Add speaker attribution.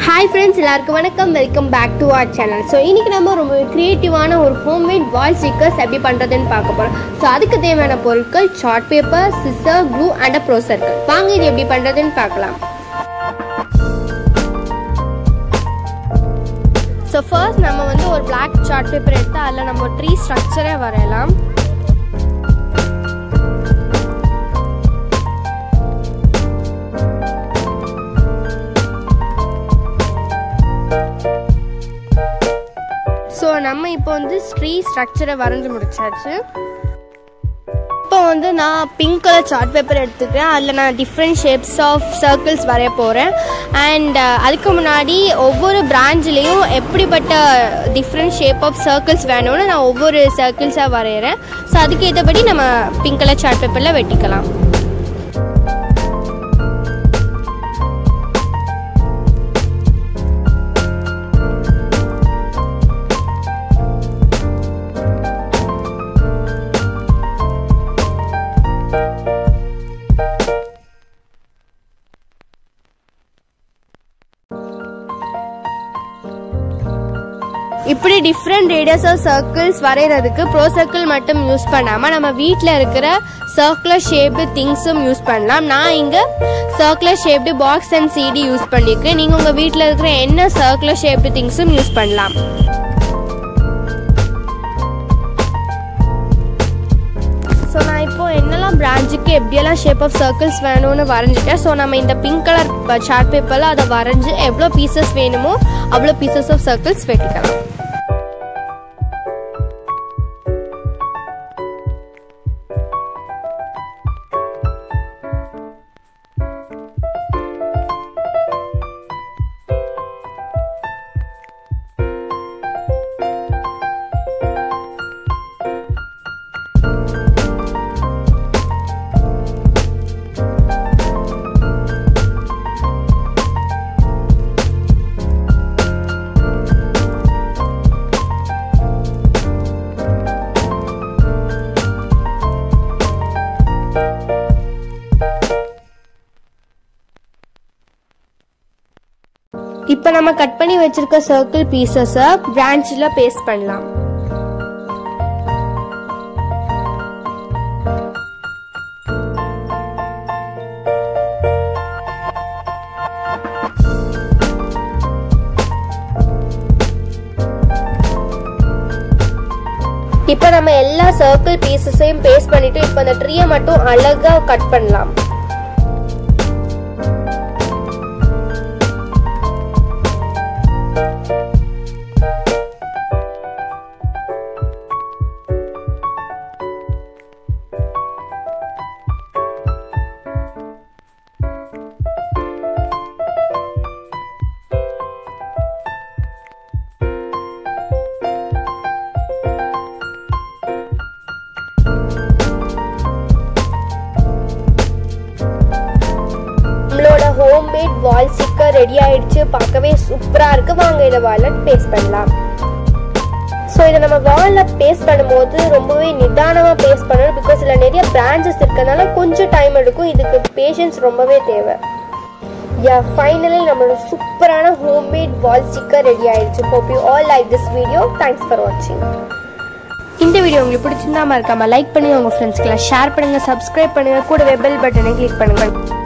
Speaker 1: Hi friends, எல்லாருக்கும் வணக்கம். Welcome back to our channel. So இன்னைக்கு நம்ம ரொம்ப கிரியேட்டிவான ஒரு ஹோம்மேட் வால் ஸ்டிக்கர்ஸ் எப்படி பண்றதுன்னு பார்க்க போறோம். So அதுக்கு தேவையான பொருட்கள் chart paper, scissor, glue and a pro circle. வாங்க இது எப்படி பண்றதுன்னு பார்க்கலாம். So first நம்ம ஒரு black chart paper எடுத்து அதுல நம்ம ட்ரீ ஸ்ட்ரக்சரை வரையலாம். So நம்ம இப்போ ட்ரீ ஸ்ட்ரக்சரை வரைஞ்சு முடிச்சாச்சு. இப்போ நான் பிங்க் கலர் சார்ட் பேப்பர் எடுத்துக்கிறேன். அதில் நான் டிஃப்ரெண்ட் ஷேப்ஸ் ஆஃப் சர்க்கிள்ஸ் வரைய போகிறேன். அண்ட் அதுக்கு முன்னாடி ஒவ்வொரு பிரான்ச்லேயும் எப்படிப்பட்ட டிஃப்ரெண்ட் ஷேப் ஆஃப் சர்க்கிள்ஸ் வேணும்னு நான் ஒவ்வொரு சர்க்கிள்ஸாக வரைகிறேன். ஸோ அதுக்கு ஏற்றபடி நம்ம பிங்க் கலர் சார்ட் பேப்பரில் வெட்டிக்கலாம். இப்படி டிஃப்ரெண்ட் ரேடியஸ் ஆஃப் சர்க்கிள்ஸ் வரைகிறதுக்கு ப்ரோ சர்க்கிள் மட்டும் யூஸ் பண்ணாமல் நம்ம வீட்டில் இருக்கிற சர்க்குலர் ஷேப்டு திங்ஸும் யூஸ் பண்ணலாம். நான் இங்கே circular shaped box and CD use பண்ணியிருக்கேன். நீங்கள் உங்கள் வீட்டில் இருக்கிற என்ன சர்க்குலர் ஷேப்டு திங்ஸும் யூஸ் பண்ணலாம். ஸோ நான் இப்போ என்னெல்லாம் பிரான்ச்சுக்கு எப்படியெல்லாம் ஷேப் ஆஃப் சர்க்கிள்ஸ் வேணும்னு வரைஞ்சிட்டேன். ஸோ நம்ம இந்த பிங்க் கலர் சார்ட் பேப்பரில் அதை வரைஞ்சி எவ்வளோ பீசஸ் வேணுமோ அவ்வளோ பீசஸ் ஆஃப் சர்க்கிள்ஸ் வெட்டிக்கலாம். இப்போ நம்ம கட் பண்ணி வச்சிருக்க சர்க்கிள் பீசஸை பிரான்ச்ல பேஸ்ட் பண்ணலாம். இப்போ நம்ம எல்லா சர்க்கிள் பீசஸையும் பேஸ்ட் பண்ணிட்டு இப்போ அந்த ட்ரீயை மட்டும் அழகா கட் பண்ணலாம். ஹோம்மேட் வால் ஸ்டிக்கர் ரெடி ஆயிடுச்சு. பார்க்கவே சூப்பரா இருக்கு. வாங்க இதை வால்ல பேஸ்ட் பண்ணலாம். ஸோ இதை நம்ம வால்ல பேஸ்ட் பண்ணும்போது ரொம்பவே நிதானமா பேஸ்ட் பண்ணணும். பிகாஸ் இதில் நிறைய பிரான்ச்சஸ் இருக்கிறதுனால கொஞ்சம் டைம் எடுக்கும். இதுக்கு பேஷன்ஸ் ரொம்பவே தேவை. ஃபைனலி நம்மளோட சூப்பரான ஹோம்மேட் வால் ஸ்டிக்கர் ரெடி ஆயிடுச்சு. Hope you all like this video. Thanks for வாட்சிங். இந்த வீடியோ உங்களுக்கு பிடிச்சிருந்தா மறக்காம லைக் பண்ணுங்க, உங்க ஃப்ரெண்ட்ஸ்க்குலாம் ஷேர் பண்ணுங்க, சப்ஸ்கிரைப் பண்ணுங்க, கூடவே பெல் பட்டனை கிளிக் பண்ணுங்க.